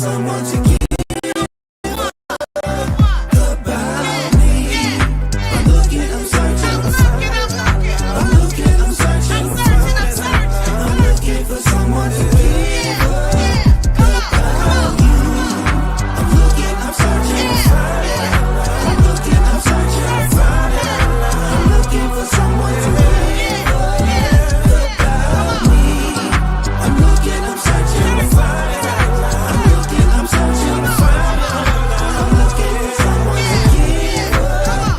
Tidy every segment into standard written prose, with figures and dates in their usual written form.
someone to give about me. I'm looking, I'm searching, I'm looking, I'm searching, I'm looking for someone to give about you. I'm looking, I'm searching, I'm looking, I'm searching, I'm looking for someone to give about me. I'm looking, I'm searching, I'm looking, I'm searching, I'm looking for someone to give about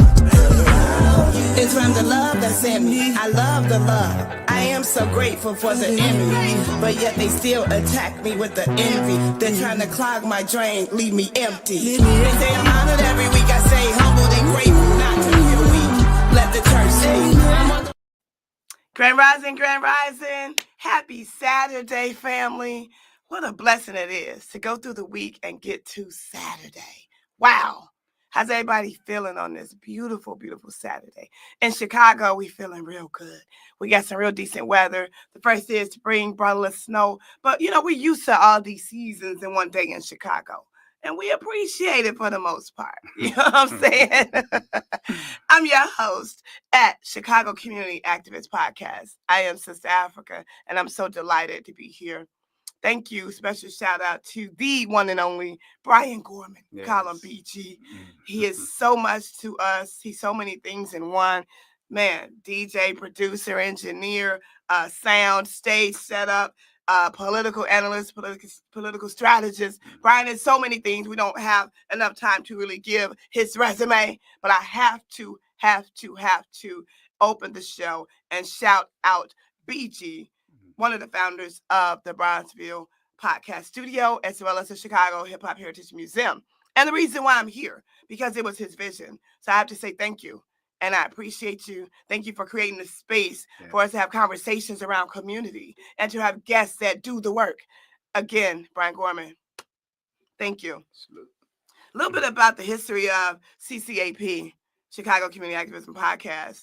you. It's from the love that's in me. I love the love. I am so grateful for the enemy, but yet they still attack me with the envy. They're trying to clog my drain, leave me empty. They say I'm honored every week. I say humbled and grateful, not to feel weak. Let the church speak. Grand Rising, Grand Rising. Happy Saturday, family. What a blessing it is to go through the week and get to Saturday. Wow. How's everybody feeling on this beautiful, beautiful Saturday? In Chicago, we feeling real good. We got some real decent weather. The first day of spring brought a little snow. But, you know, we're used to all these seasons in one day in Chicago. And we appreciate it for the most part. You know what I'm saying? I'm your host at Chicago Community Activist Podcast. I am Sista Afrika, and I'm so delighted to be here. Thank you. Special shout out to the one and only Brian Gorman. Yes. Call him BG. He is so much to us. He's so many things in one. Man, DJ, producer, engineer, sound, stage setup, political analyst, political strategist. Brian is so many things. We don't have enough time to really give his resume, but I have to open the show and shout out BG, one of the founders of the Bronzeville Podcast Studio, as well as the Chicago Hip Hop Heritage Museum. And the reason why I'm here, because it was his vision. So I have to say thank you. And I appreciate you. Thank you for creating the space for us to have conversations around community and to have guests that do the work. Again, Brian Gorman, thank you. A little bit about the history of CCAP, Chicago Community Activism Podcast.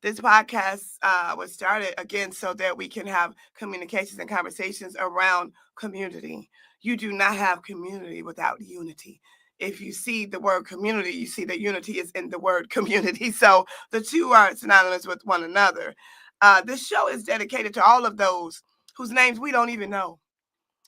This podcast was started, again, so that we can have communications and conversations around community. You do not have community without unity. If you see the word community, you see that unity is in the word community. So the two are synonymous with one another. This show is dedicated to all of those whose names we don't even know.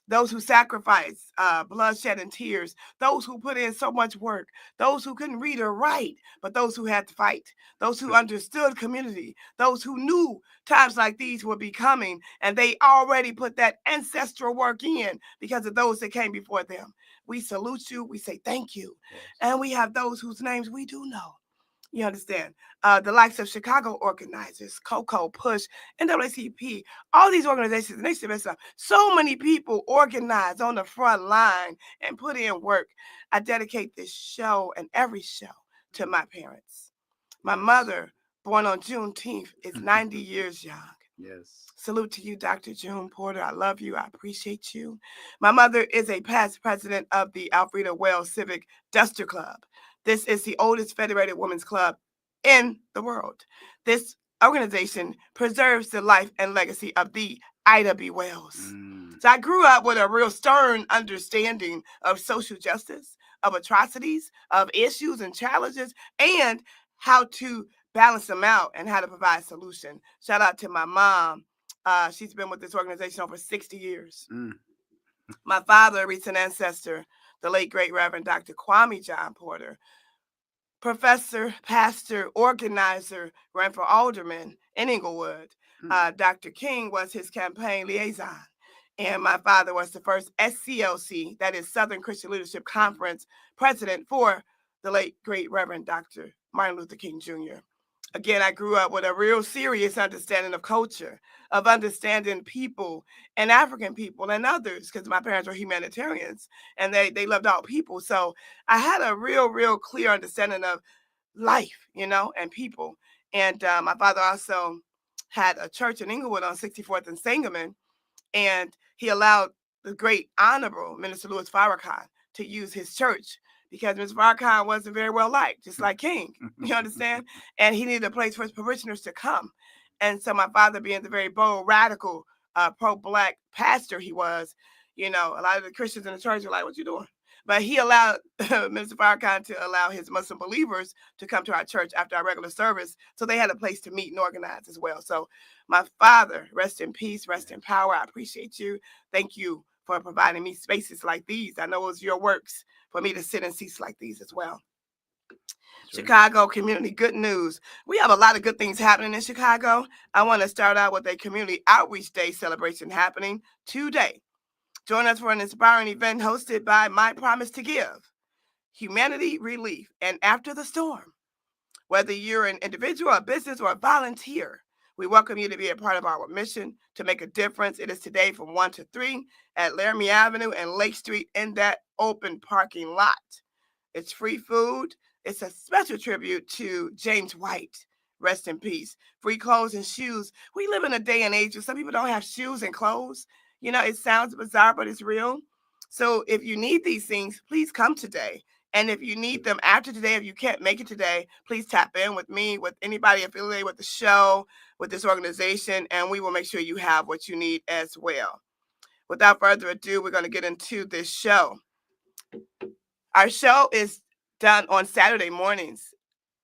Those who sacrifice bloodshed and tears, those who put in so much work, those who couldn't read or write, but those who had to fight, those who understood community, those who knew times like these would be coming, and they already put that ancestral work in because of those that came before them. We salute you. We say thank you. Yes. And we have those whose names we do know. You understand? The likes of Chicago organizers, COCO, PUSH, NAACP, all these organizations, Nation of Islam, so many people organized on the front line and put in work. I dedicate this show and every show to my parents. My mother, born on Juneteenth, is 90 years young. Yes. Salute to you, Dr. June Porter. I love you. I appreciate you. My mother is a past president of the Alfreda Wells Civic Duster Club. This is the oldest federated women's club in the world. This organization preserves the life and legacy of the Ida B. Wells. So I grew up with a real stern understanding of social justice, of atrocities, of issues and challenges, and how to balance them out and how to provide solution. Shout out to my mom. She's been with this organization over 60 years. My father, a recent ancestor, the late great Reverend Dr. Kwame John Porter, professor, pastor, organizer, ran for alderman in Inglewood. Dr. King was his campaign liaison. And my father was the first SCLC, that is Southern Christian Leadership Conference, president for the late great Reverend Dr. Martin Luther King Jr. Again, I grew up with a real serious understanding of culture, of understanding people and African people and others, because my parents were humanitarians and they loved all people. So I had a real clear understanding of life, and people. And my father also had a church in Inglewood on 64th and Sangamon, and he allowed the great Honorable Minister Louis Farrakhan to use his church because Ms. Farrakhan wasn't very well liked, just like King, you understand? And he needed a place for his parishioners to come. And so my father, being the very bold, radical, pro-Black pastor he was, You know, a lot of the Christians in the church are like, what you doing? But he allowed Minister Farrakhan to allow his Muslim believers to come to our church after our regular service. So they had a place to meet and organize as well. So my father, rest in peace, rest in power. I appreciate you. Thank you for providing me spaces like these. I know it was your works for me to sit in seats like these as well. Chicago community, good news. We have a lot of good things happening in Chicago. I want to start out with a community outreach day celebration happening today. Join us for an inspiring event hosted by My Promise to Give, Humanity Relief, and After the Storm. Whether you're an individual, a business, or a volunteer, we welcome you to be a part of our mission to make a difference. It is today from 1 to 3 at Laramie Avenue and Lake Street in that open parking lot. It's free food. It's a special tribute to James White. Rest in peace. Free clothes and shoes. We live in a day and age where some people don't have shoes and clothes. You know, it sounds bizarre, but it's real. So if you need these things, please come today. And if you need them after today, if you can't make it today, please tap in with me, with anybody affiliated with the show, with this organization, and we will make sure you have what you need as well. Without further ado, we're going to get into this show. Our show is done on Saturday mornings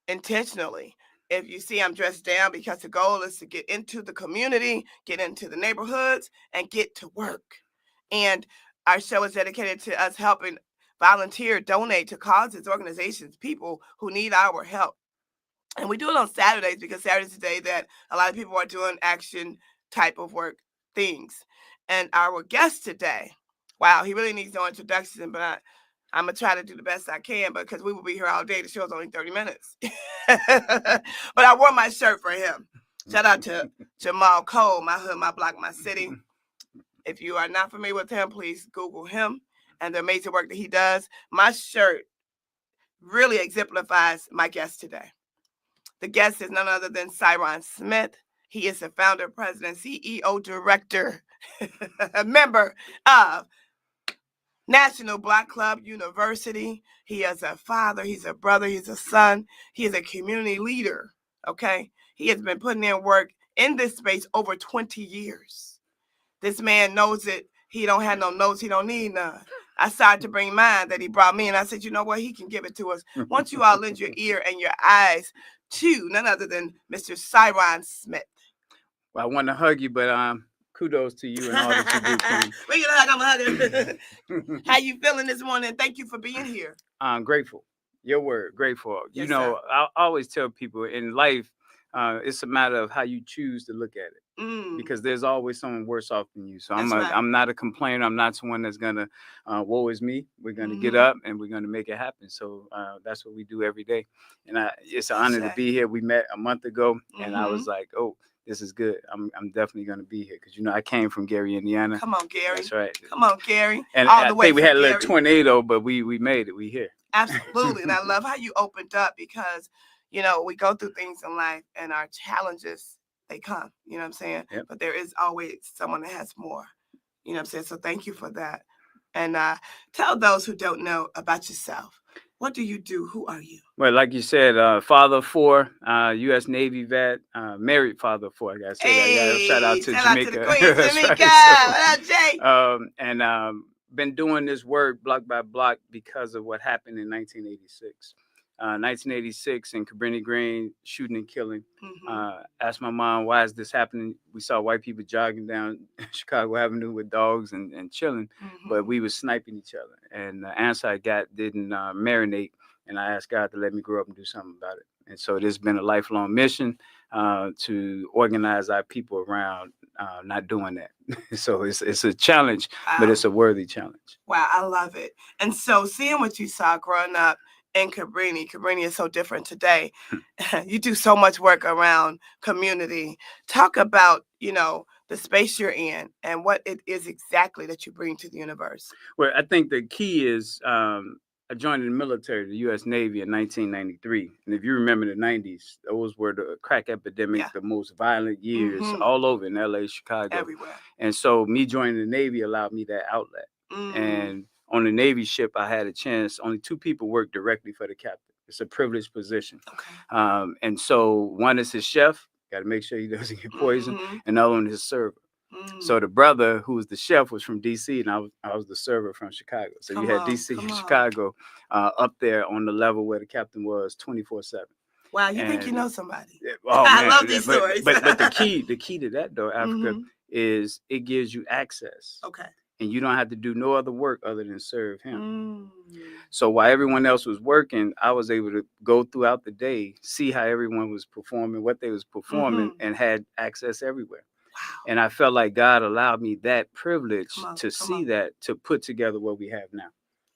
intentionally. If you see, I'm dressed down because the goal is to get into the community, get into the neighborhoods, and get to work. And our show is dedicated to us helping volunteer, donate to causes, organizations, people who need our help. And we do it on Saturdays because Saturday's the day that a lot of people are doing action type of work things. And our guest today, wow, he really needs no introduction, but I'm going to try to do the best I can because we will be here all day. The show's only 30 minutes. But I wore my shirt for him. Shout out to Jamal Cole, my hood, my block, my city. If you are not familiar with him, please Google him and the amazing work that he does. My shirt really exemplifies my guest today. The guest is none other than Syron Smith. He is the founder, president, CEO, director, a member of National Black Club University. He is a father, he's a brother, he's a son, he is a community leader, okay? He has been putting in work in this space over 20 years. This man knows it. He don't have no notes, he don't need none. I started to bring mine that he brought me, and I said, you know what, he can give it to us. Once you all lend your ear and your eyes to none other than Mr. Syron Smith. Well, I want to hug you, but kudos to you and all that you do, Queen. We're gonna hug, I'm hugging. How you feeling this morning? Thank you for being here. I'm grateful. Your word, grateful. Yes, you know, I always tell people in life, it's a matter of how you choose to look at it. Because there's always someone worse off than you. So I'm not a complainer. I'm not someone that's gonna woe is me. We're gonna get up and we're gonna make it happen. So that's what we do every day. And it's an honor to be here. We met a month ago, and I was like, oh, this is good. I'm definitely gonna be here because I came from Gary, Indiana. Come on, Gary. That's right. Come on, Gary. And all the I way think we had a little Gary. tornado, but we made it. We here. Absolutely. And I love how you opened up because we go through things in life and our challenges, they come, you know what I'm saying? Yep. But there is always someone that has more, you know what I'm saying? So thank you for that. And tell those who don't know about yourself. What do you do? Who are you? Well, like you said, father of 4, U.S. Navy vet, married father of 4. I gotta say that. Hey, Shout out to shout Jamaica. out to the Queen, That's Jamaica. right. What up, Jay? And been doing this work block by block because of what happened in 1986. 1986 in Cabrini Green, shooting and killing. Asked my mom, why is this happening? We saw white people jogging down Chicago Avenue with dogs and chilling, but we was sniping each other. And the answer I got didn't marinate, and I asked God to let me grow up and do something about it. And so this has been a lifelong mission to organize our people around not doing that. So it's a challenge, but it's a worthy challenge. Wow, I love it. And so seeing what you saw growing up in Cabrini is so different today. You do so much work around community. Talk about, the space you're in and what it is exactly that you bring to the universe. Well, I think the key is I joined the military, the U.S. Navy in 1993. And if you remember the 90s, those were the crack epidemic, the most violent years all over in L.A., Chicago. Everywhere. And so me joining the Navy allowed me that outlet. And on the Navy ship, I had a chance. Only 2 people work directly for the captain. It's a privileged position. Okay. And so one is his chef. Got to make sure he doesn't get poisoned. And the other one is his server. So the brother who was the chef was from DC, and I was the server from Chicago. So you had DC and Chicago up there on the level where the captain was 24/7. Wow, you think you know somebody? Oh, I man. love these stories. But the key to that though, Africa, is it gives you access. Okay. And you don't have to do no other work other than serve him. So while everyone else was working, I was able to go throughout the day, see how everyone was performing, what they was performing, and had access everywhere. Wow. And I felt like God allowed me that privilege to see that, to put together what we have now.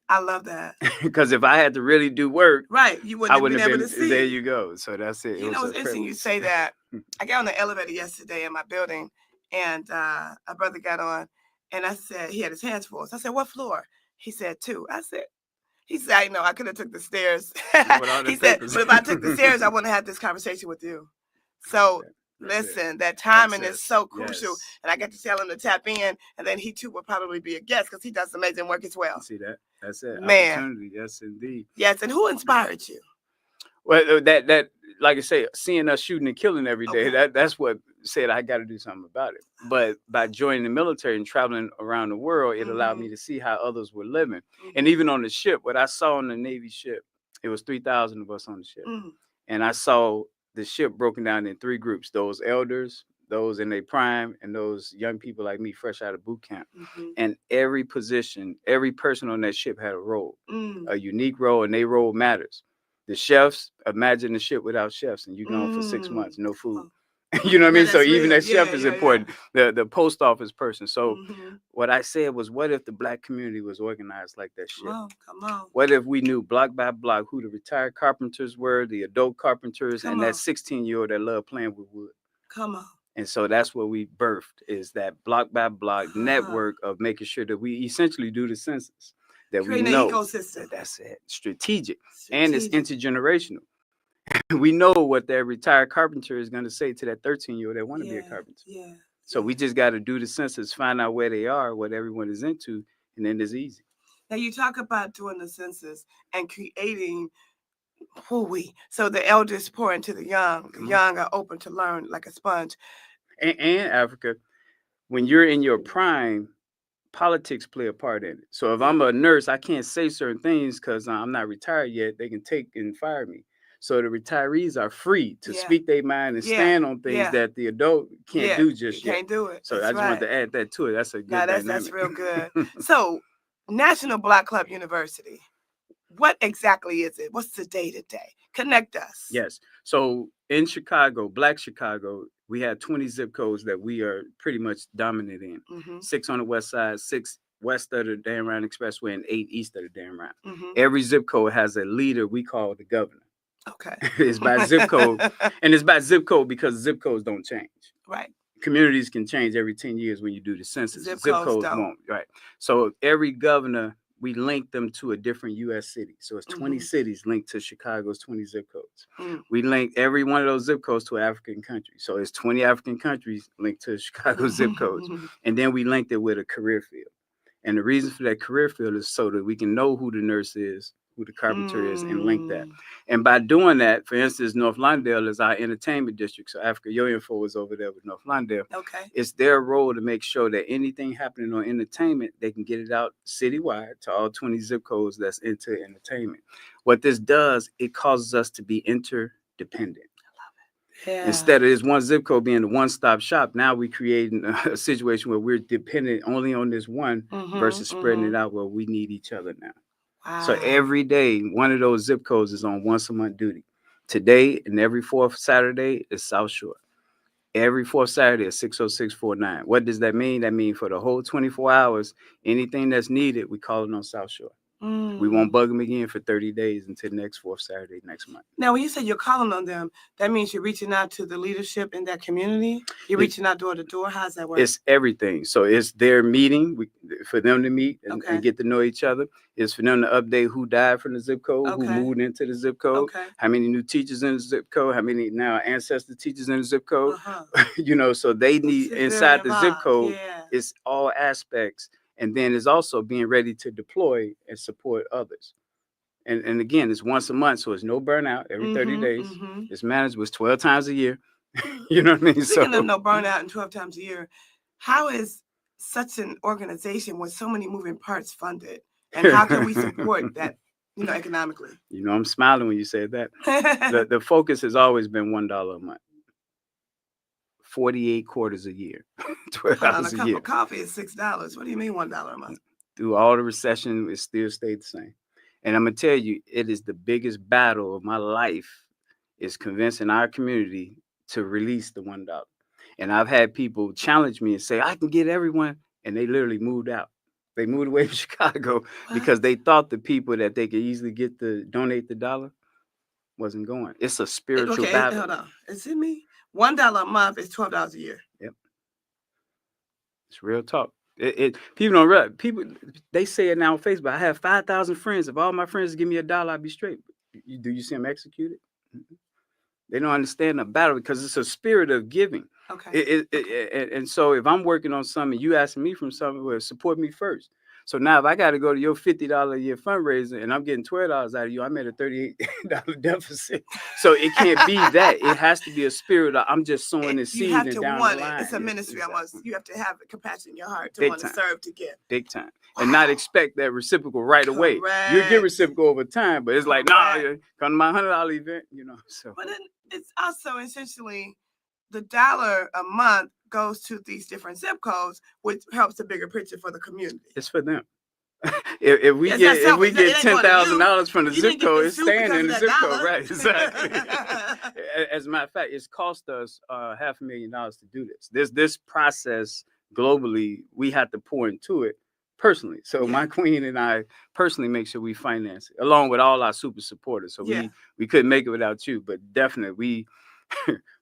I love that. Because if I had to really do work, right, you wouldn't have been able to see. There you go. So that's it. You know, it's interesting you say that. I got on the elevator yesterday in my building, and a brother got on, and I said, he had his hands full. So I said, what floor? He said 2. He said, I know, I could have took the stairs. He said, but if I took the stairs, I wouldn't have this conversation with you. So listen, that timing is so crucial. Yes. And I got to tell him to tap in, and then he too will probably be a guest because he does amazing work as well. See that? That's it. Man. Opportunity. Yes, indeed. Yes. And who inspired you? Well, that like I say, seeing us shooting and killing every day, that's what said I got to do something about it. But by joining the military and traveling around the world, it allowed me to see how others were living. And even on the ship, what I saw on the Navy ship, it was 3,000 of us on the ship. And I saw the ship broken down in 3 groups: those elders, those in their prime, and those young people like me, fresh out of boot camp. And every position, every person on that ship had a role, a unique role, and their role matters. The chefs, imagine the ship without chefs, and you're gone for 6 months, no food. You know what I mean? So even that chef is important. The post office person. So what I said was, what if the Black community was organized like that ship? Come on. What if we knew block by block who the retired carpenters were, the adult carpenters, and that 16-year-old that loved playing with wood? Come on. And so that's what we birthed, is that block by block network of making sure that we essentially do the census. That creating we know an ecosystem. That's it. Strategic. And it's intergenerational. We know what that retired carpenter is going to say to that 13-year-old that want to be a carpenter. So we just got to do the census, find out where they are, what everyone is into, and then it's easy. Now you talk about doing the census and creating so the elders pour into the young. The young are open to learn like a sponge. And Africa, when you're in your prime, politics play a part in it. So if I'm a nurse, I can't say certain things because I'm not retired yet. They can take and fire me. So the retirees are free to speak their mind and stand on things that the adult can't do just yet. Can't do it. So I just wanted to add that to it. That's a good dynamic. That's real good. So National Block Club University, what exactly is it? What's the day-to-day? Connect us. Yes. So in Chicago, Black Chicago, we have 20 zip codes that we are pretty much dominant in. 6 on the west side, 6 west of the Dan Ryan Expressway, and 8 east of the Dan Ryan. Every zip code has a leader we call the governor. Okay. It's by zip code. And it's by zip code because zip codes don't change. Right. Communities can change every 10 years when you do the census. Zip codes won't. Right. So every governor, we link them to a different U.S. city. So it's 20 cities linked to Chicago's 20 zip codes. We link every one of those zip codes to an African country. So it's 20 African countries linked to Chicago's zip codes. And then we linked it with a career field. And the reason for that career field is so that we can know who the nurse is, who the carpenter is, and link that. And by doing that, for instance, North Lawndale is our entertainment district. So Africa, your info is over there with North Lawndale. Okay. It's their role to make sure that anything happening on entertainment, they can get it out citywide to all 20 zip codes that's into entertainment. What this does, it causes us to be interdependent. Instead of this one zip code being the one-stop shop, now we're creating a situation where we're dependent only on this one versus spreading it out where we need each other now. Wow. So every day, one of those zip codes is on once-a-month duty. Today and every 4th Saturday is South Shore. Every 4th Saturday is 60649. What does that mean? That means for the whole 24 hours, anything that's needed, we call it on South Shore. We won't bug them again for 30 days until next 4th Saturday next month. Now, when you say you're calling on them, that means you're reaching out to the leadership in that community? You're reaching out door to door? How's that work? It's everything. So it's their meeting for them to meet and get to know each other. It's for them to update who died from the zip code, who moved into the zip code, how many new teachers in the zip code, how many now ancestor teachers in the zip code. You know, so they need inside the zip code, it's all aspects. And then it's also being ready to deploy and support others. And again, it's once a month, so it's no burnout every 30 days. It's managed with 12 times a year. You know what I mean? Speaking of no burnout and 12 times a year, how is such an organization with so many moving parts funded? And how can we support that, economically? I'm smiling when you said that. The focus has always been $1 a month. 48 quarters a year. $12 Hold on, a a cup year. of coffee is $6. What do you mean $1 a month? Through all the recession, it still stayed the same. And I'm gonna tell you, it is the biggest battle of my life, is convincing our community to release the $1. And I've had people challenge me and say, I can get everyone, and they literally moved out. They moved away from Chicago because they thought the people that they could easily get to donate the dollar wasn't going. It's a spiritual battle. Hold on. Is it me? $1 a month is $12 a year. Yep. It's real talk. People don't realize. People, they say it now on Facebook. I have 5,000 friends. If all my friends give me $1, I'd be straight. Do you see them executed? They don't understand the battle because it's a spirit of giving. Okay. And so if I'm working on something, you asking me from something, well, support me first. So now if I got to go to your $50 a year fundraiser and I'm getting $12 out of you, I'm at a $38 deficit. So it can't be that. It has to be a spirit of, I'm just sowing this seed and down the line. It's a ministry almost. You have to have compassion in your heart to Big want to time. serve, to give. Big time. And not expect that reciprocal right away. You get Correct. reciprocal over time, but it's like, nah, come to my $100 event, So But then it's also essentially the $1 a month goes to these different zip codes, which helps the bigger picture for the community. it's for them. If we get $10,000 from the zip code, it's staying in the zip code, right? Exactly. As a matter of fact, it's cost us $500,000 to do this. This process globally, we had to pour into it personally. So my queen and I personally make sure we finance it, along with all our super supporters. So we couldn't make it without you, but definitely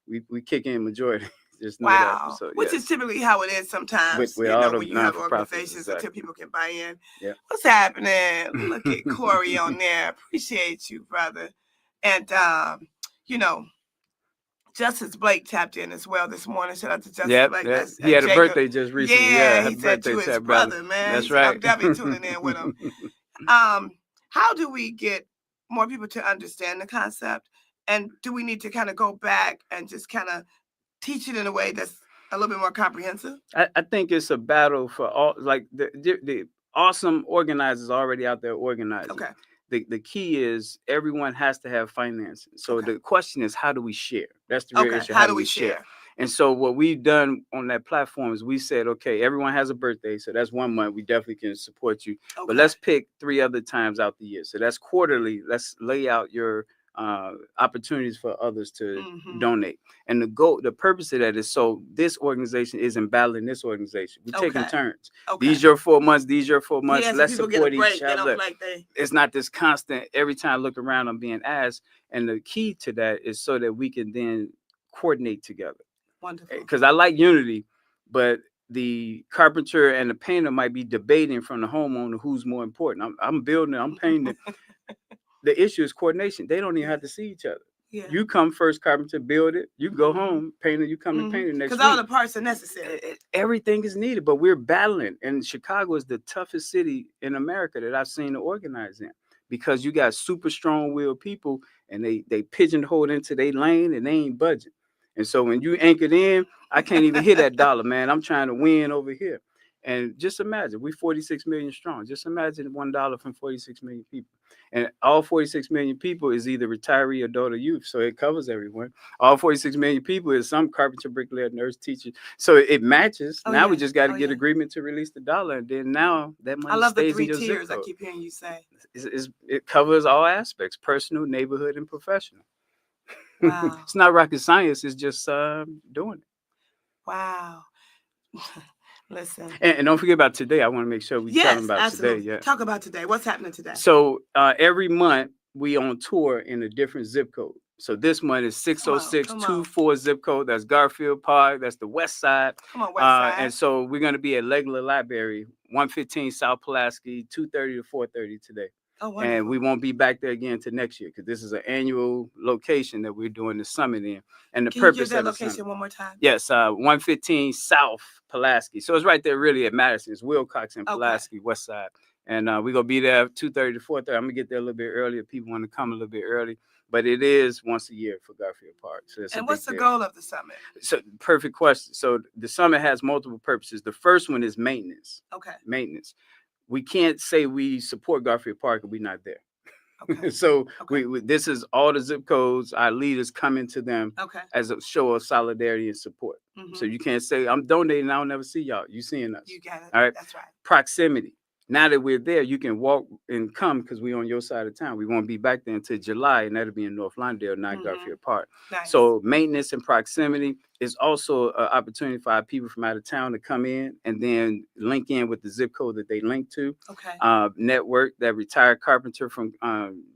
we kick in majority. Just know that. So, which is typically how it is sometimes. With all when you have organizations until people can buy in. Yeah. What's happening? Look at Corey on there. Appreciate you, brother. And Justice Blake tapped in as well this morning. Shout out to Justice Blake. He had a birthday just recently. Yeah, he said to his brother, man. That's right. I'm definitely tuning in with him. How do we get more people to understand the concept? And do we need to kind of go back and just kind of teach it in a way that's a little bit more comprehensive? I think it's a battle for all, like the awesome organizers already out there organizing. Okay. The key is everyone has to have financing. So the question is, how do we share? That's the real issue. How do we share? And so what we've done on that platform is we said, okay, everyone has a birthday. So that's 1 month. We definitely can support you. Okay. But let's pick 3 other times out the year. So that's quarterly. Let's lay out your opportunities for others to donate. And the purpose of that is so this organization isn't battling this organization. We're taking turns. Okay. These your 4 months, these your 4 months. Let's support each other. It's not this constant, every time I look around, I'm being asked. And the key to that is so that we can then coordinate together. Wonderful. Because I like unity, but the carpenter and the painter might be debating from the homeowner who's more important. I'm building, I'm painting. The issue is coordination. They don't even have to see each other. Yeah. You come first, carpenter, build it. You go home, painter, you come and paint it next week. Because all the parts are necessary. Everything is needed, but we're battling. And Chicago is the toughest city in America that I've seen to organize in. Because you got super strong-willed people, and they pigeonhole into their lane, and they ain't budging. And so when you anchored in, I can't even hit that dollar, man. I'm trying to win over here. And just imagine, we 46 million strong. Just imagine $1 from 46 million people. And all 46 million people is either retiree, adult, or youth. So it covers everyone. All 46 million people is some carpenter, bricklayer, nurse, teacher. So it matches. Now we just got to get agreement to release the dollar. And then now that money stays in your zip code. I love the 3 tiers I keep hearing you say. It covers all aspects, personal, neighborhood, and professional. Wow. It's not rocket science. It's just doing it. Wow. Listen. And don't forget about today. I want to make sure we tell them about absolutely. Today. Yeah. Talk about today. What's happening today? So every month we on tour in a different zip code. So this month is 60624 zip code. That's Garfield Park. That's the West Side. Come on, West Side. And so we're going to be at Legler Library, 115 South Pulaski, 2:30 to 4:30 today. Oh, wonderful. And we won't be back there again till next year because this is an annual location that we're doing the summit in. And the purpose you give that of the location summit, one more time? Yes, 115 South Pulaski. So it's right there really at Madison. It's Wilcox and Pulaski, West Side. And we're going to be there 2:30 to 4:30. I'm going to get there a little bit earlier. People want to come a little bit early. but it is once a year for Garfield Park. So it's And a what's the big deal. goal of the summit? So perfect question. So the summit has multiple purposes. The first one is maintenance. Okay. Maintenance. We can't say we support Garfield Park if we're not there. Okay. So Okay. we this is all the zip codes, our leaders coming to them Okay. as a show of solidarity and support. Mhm. So you can't say I'm donating, I'll never see y'all. You seeing us. You got it. All right. That's right. Proximity. Now that we're there, you can walk and come because we're on your side of town. We won't be back there until July, and that'll be in North Lawndale, not Garfield Park. Nice. So maintenance and proximity is also an opportunity for our people from out of town to come in and then link in with the zip code that they link to. Okay. Network, that retired carpenter from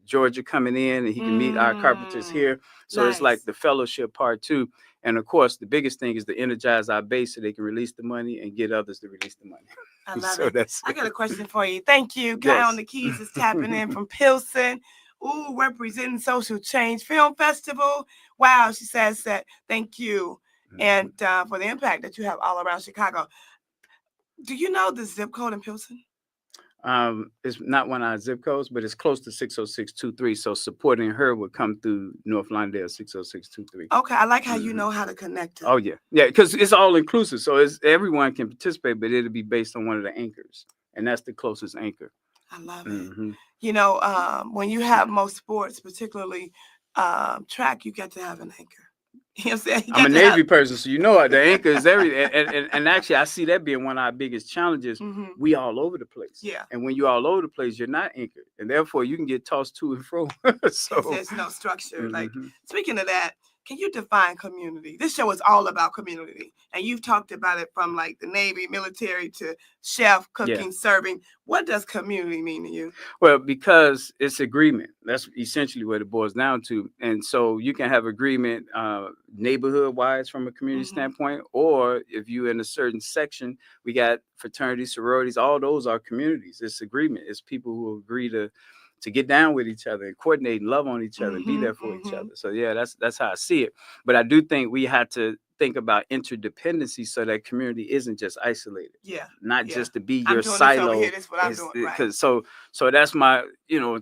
Georgia coming in, and he can meet our carpenters here. So it's like Nice. the fellowship part too. And of course, the biggest thing is to energize our base so they can release the money and get others to release the money. I love So it. that's I got a question for you. Thank you. Guy Yes. on the keys is tapping in from Pilsen. Ooh, representing Social Change Film Festival. Wow, she says that. Thank you. And for the impact that you have all around Chicago. Do you know the zip code in Pilsen? It's not one of our zip codes, but it's close to 60623. So supporting her would come through North Lawndale 60623. Okay, I like how you know how to connect it. Oh yeah, because it's all inclusive. So it's everyone can participate, but it'll be based on one of the anchors, and that's the closest anchor. I love it. Mhm. You know, when you have most sports, particularly track, you get to have an anchor. You know what I'm saying? You I'm a get to Navy person, so you know the anchor is everything. And actually, I see that being one of our biggest challenges. Mhm. We all over the place. Yeah. And when you're all over the place, you're not anchored, and therefore you can get tossed to and fro. So There's no structure. Like, Mhm. speaking of that, can you define community? This show is all about community. And you've talked about it from like the Navy, military to chef, cooking, serving. What does community mean to you? Well, because it's agreement. That's essentially what it boils down to. And so you can have agreement neighborhood wise from a community standpoint, or if you're in a certain section, we got fraternities, sororities, all those are communities. It's agreement. It's people who agree to get down with each other and coordinate and love on each other and be there for each other. So yeah, that's how I see it. But I do think we had to think about interdependency so that community isn't just isolated. Yeah. Not just to be I'm your doing silo. This over here. This is what I'm doing. Right. Because so that's my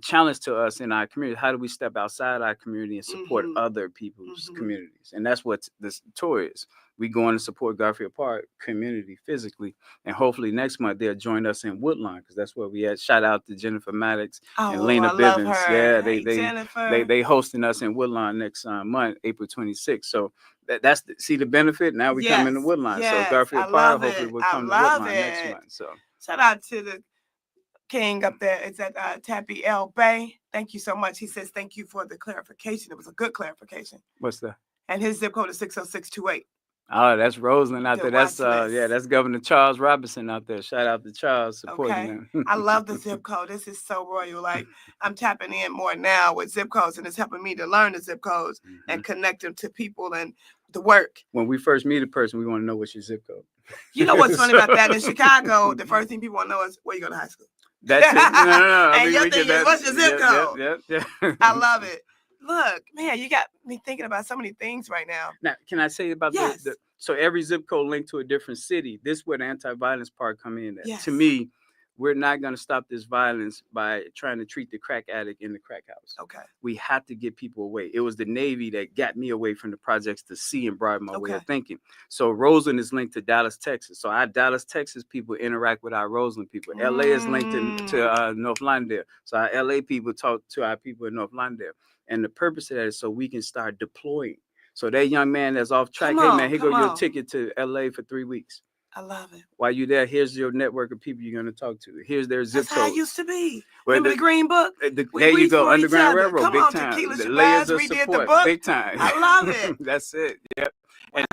challenge to us in our community. How do we step outside our community and support other people's communities? And that's what this tour is. We going to support Garfield Park community physically, and hopefully next month they'll join us in Woodlawn because that's where we at. Shout out to Jennifer Maddox and Lena I love Bivens. her. Yeah, Hey, Jennifer. they hosting us in Woodlawn next month, April 26th. So that's see the benefit. Now we come into Woodlawn. Yes, So Garfield I Park love hopefully it. will I come to love Woodlawn next it. month. So shout out to the king up there. It's at Tappy L Bay. Thank you so much. He says thank you for the clarification. It was a good clarification. what's that? And his zip code is 60628. Oh, that's Roseland out there. That's watch list. that's Governor Charles Robinson out there. Shout out to Charles supporting Okay. them. I love the zip code. This is so royal. Like, I'm tapping in more now with zip codes, and it's helping me to learn the zip codes and connect them to people and the work. When we first meet a person, we want to know what's your zip code. You know what's funny about that? In Chicago, the first thing people want to know is where you go to high school. That's it. No. And your thing is, what's your zip code? Yeah. I love it. Look, man, you got me thinking about so many things right now. Now, can I say about Yes. so every zip code linked to a different city? This is where the anti-violence part come in. Yes. To me, we're not going to stop this violence by trying to treat the crack addict in the crack house. Okay. We have to get people away. It was the Navy that got me away from the projects to see and broaden my way of thinking. So Roseland is linked to Dallas, Texas. So our Dallas, Texas people interact with our Roseland people. LA is linked to North Lawndale. So our LA people talk to our people in North Lawndale. And the purpose of that is so we can start deploying. So that young man that's off track, hey man, here go your ticket to LA for 3 weeks. I love it. While you're there, here's your network of people you're going to talk to. Here's their zip That's how code. it used to be. Remember the Green Book? There you go, Underground Railroad, Come big on, time. Tequila The Shabazz layers of redid the support, book. big time. I love it. That's it. Yep. Wow.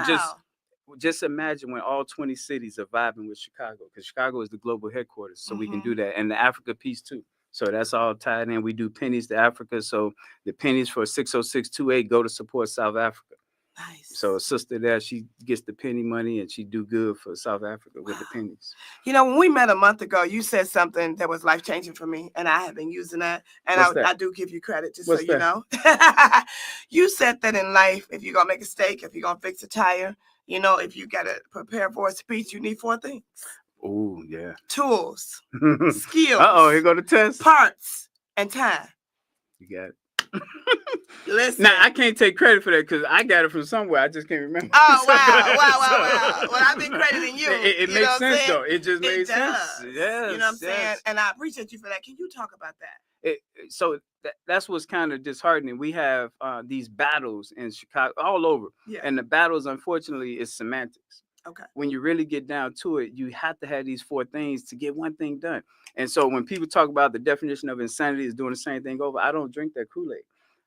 And just imagine when all 20 cities are vibing with Chicago, because Chicago is the global headquarters, so we can do that. And the Africa piece too. So that's all tied in. We do pennies to Africa. So the pennies for 60628 go to support South Africa. Nice. So a sister there, she gets the penny money and she do good for South Africa with the pennies. You know, when we met a month ago, you said something that was life-changing for me, and I have been using that. And I do give you credit, just so you know. You said that in life, if you're going to make a steak, if you're going to fix a tire, you know, if you got to prepare for a speech, you need 4 things. Oh, yeah. Tools, skills. Uh-oh, here go the test. Parts, and time. You got it. Listen. Now I can't take credit for that because I got it from somewhere. I just can't remember. Oh wow. Well, I've been crediting you. It you makes know what I'm sense saying? though. It just made It sense. does. Yes, You know what I'm saying? yes. And I appreciate you for that. Can you talk about that? So that's what's kind of disheartening. We have these battles in Chicago all over, Yeah. and the battles, unfortunately, is semantics. Okay. When you really get down to it, you have to have these 4 things to get one thing done. And so when people talk about the definition of insanity is doing the same thing over, I don't drink that Kool-Aid.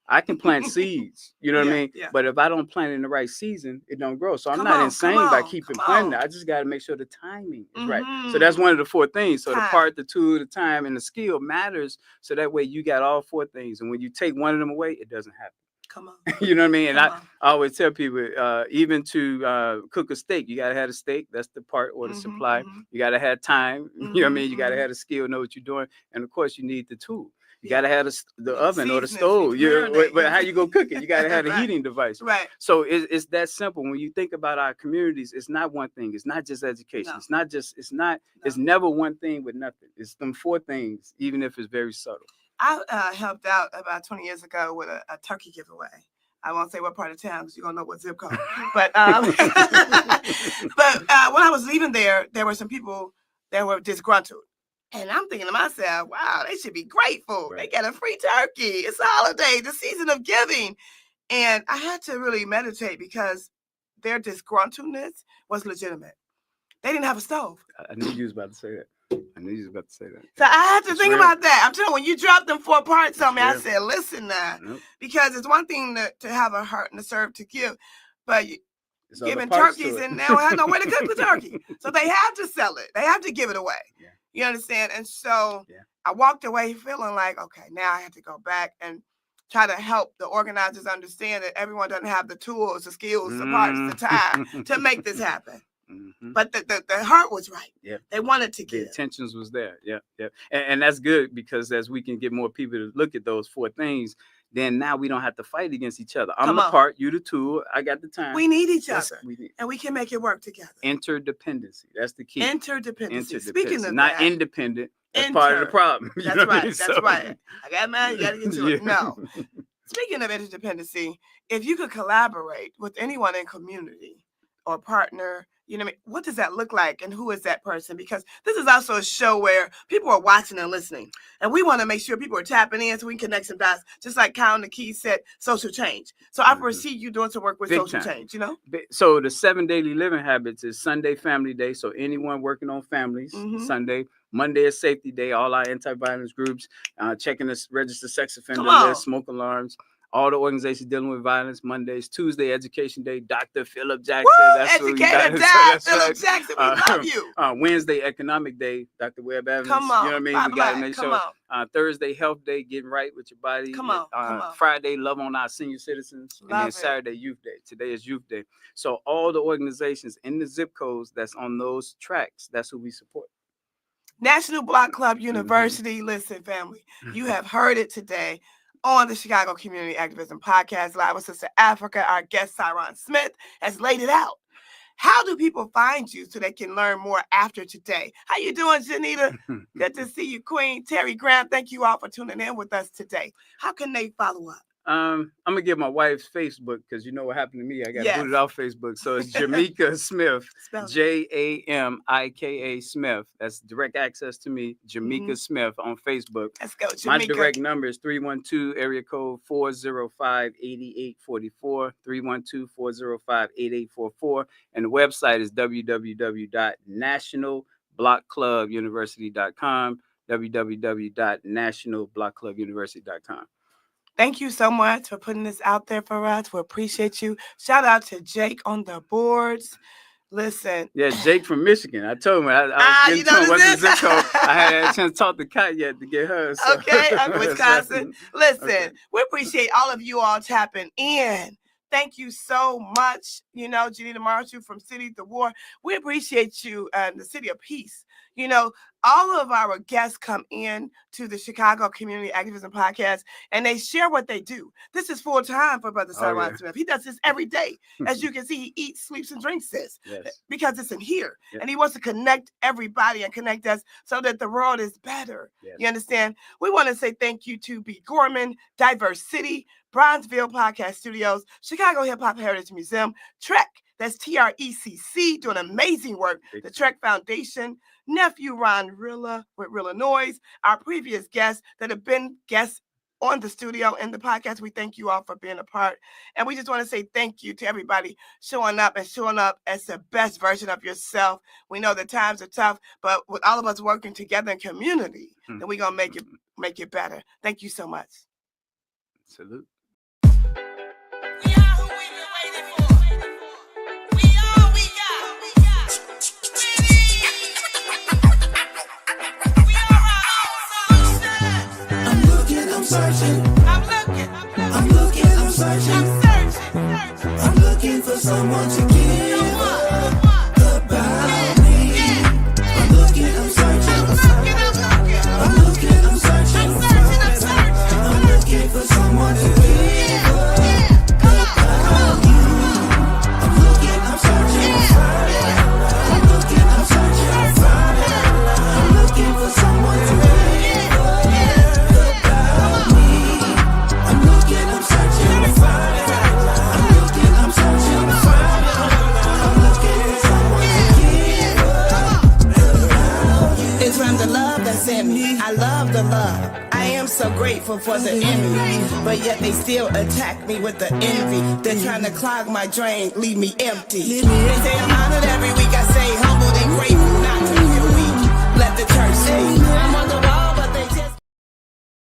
I can plant seeds, you know what I mean? Yeah. But if I don't plant in the right season, it don't grow. So I'm Come not on, insane come by on, keeping come planting it. on. I just got to make sure the timing is right. So Mhm. that's one of the 4 things. So the Time. part, the tool, the time, and the skill matters. So that way you got all 4 things. And when you take one of them away, it doesn't happen. Come on. You know what I mean? And Come I on. always tell people, even to cook a steak, you got to have a steak. That's the part or the supply. You got to have time. You know what I mean? You got to have the skill, know what you're doing. And of course, you need the tool. You got to have the oven or the stove. But how you go cook it? You got to have a Right. heating device. Right. So it's that simple. When you think about our communities, it's not one thing. It's not just education. No. It's not just, it's not, No. it's never one thing with nothing. It's them 4 things, even if it's very subtle. I helped out about 20 years ago with a turkey giveaway. I won't say what part of town because you're going to know what zip code. But when I was leaving there were some people that were disgruntled. And I'm thinking to myself, wow, they should be grateful. Right. They get a free turkey. It's a holiday, the season of giving. And I had to really meditate because their disgruntledness was legitimate. They didn't have a stove. I knew you was about to say that. So I had to think real. about that. I'm telling you, when you dropped them 4 parts on me, I real. said, listen now. Nope. Because it's one thing to have a heart and a serve to give, but There's other giving parts to turkeys it. and they don't have nowhere to cook the turkey. So they have to sell it. They have to give it away. Yeah. You understand? And so Yeah. I walked away feeling like, okay, now I have to go back and try to help the organizers understand that everyone doesn't have the tools, the skills, the parts, the time to make this happen. But the heart was right. Yeah. They wanted to The give. intentions was there. Yeah. And that's good because as we can get more people to look at those 4 things, then now we don't have to fight against each other. I'm Come the on. part, you the tool, I got the time. We need each Yes, other. we need And we can make it work together. interdependency. That's the key. Interdependency. Speaking of not that, independent. That's part of the problem. You That's know what I right. mean? That's So- right. I got mad. You got to get to it. Yeah. No. Speaking of interdependency, if you could collaborate with anyone in community or partner, you know what I mean? What does that look like? And who is that person? Because this is also a show where people are watching and listening. And we want to make sure people are tapping in so we can connect some dots. Just like Kyle and the Key said, social change. So I foresee you doing some work with Big social time. change, you know? So the 7 daily living habits is Sunday family day. So anyone working on families, Sunday. Monday is safety day. All our anti-violence groups, checking the registered sex offender Come on. list, smoke alarms. All the organizations dealing with violence. Mondays, Tuesday, education day. Dr. Philip Jackson. Woo! That's what we Educator got. Dad, So that's Philip Jackson, we love you. Wednesday, economic day. Dr. Webb Evans. Come on. You know what I mean? Bye, We got to bye. make Come sure. on. Thursday, health day, getting right with your body. Come on, come on. Friday, love on our senior citizens. And Love then it. Saturday, youth day. Today is youth day. So all the organizations in the zip codes that's on those tracks, that's who we support. National Block Club University. Listen, family, you have heard it today on the Chicago Community Activism Podcast Live with Sista Afrika. Our guest, Syron Smith, has laid it out. How do people find you so they can learn more after today? How you doing, Janita? Good to see you, Queen. Terry Graham, thank you all for tuning in with us today. How can they follow up? I'm gonna give my wife's Facebook because you know what happened to me. I got Yes. booted off Facebook. So it's Jamika Smith, Spell it. Jamika Smith. That's direct access to me, Jamika Smith on Facebook. Let's go, My Jamika. direct number is 312 area code 405-8844, 312-405-8844. And the website is www.nationalblockclubuniversity.com, www.nationalblockclubuniversity.com. Thank you so much for putting this out there for us. We appreciate you. Shout out to Jake on the boards. Listen. Yeah, Jake from Michigan. I told him I was getting to him what's the zip code. I hadn't had a chance to talk to Kat yet to get her. So. Okay, Wisconsin. Listen, Okay. We appreciate all of you all tapping in. Thank you so much. You know, Janita Marshall from City of the War. We appreciate you, the City of Peace. You know, all of our guests come in to the Chicago Community Activism Podcast and they share what they do. This is full time for Brother Syron Smith. He does this every day. As you can see, he eats, sleeps, and drinks this because it's in here. And he wants to connect everybody and connect us so that the world is better. You understand? We want to say thank you to B. Gorman, Diverse City, Bronzeville Podcast Studios, Chicago Hip Hop Heritage Museum, Trek, that's TRECC, doing amazing work, the Trek Foundation, nephew Ron Rilla with Rilla Noise, our previous guests that have been guests on the studio and the podcast. We thank you all for being a part. And we just want to say thank you to everybody showing up as the best version of yourself. We know the times are tough, but with all of us working together in community, then we're going to make it better. Thank you so much. Salute. We are who we've been waiting for. We are, we got. We are our own solution. I'm looking, I'm searching. I'm searching. I'm looking for someone to give about me. I'm looking, I'm searching. I'm looking, I'm searching. I'm looking for someone to give about you. I'm looking, I'm searching. I'm looking, I'm searching. I'm looking for someone to give about me. I'm looking, I'm searching. I'm looking, I'm searching. I'm looking for someone to give about you. It's from the love that's in me. I love the love. I am so grateful for the enemy, but yet they still attack me with the envy. They're trying to clog my drain, leave me empty. They say I'm honored every week. I say humbled and grateful, not to feel weak. Let the church say I'm on the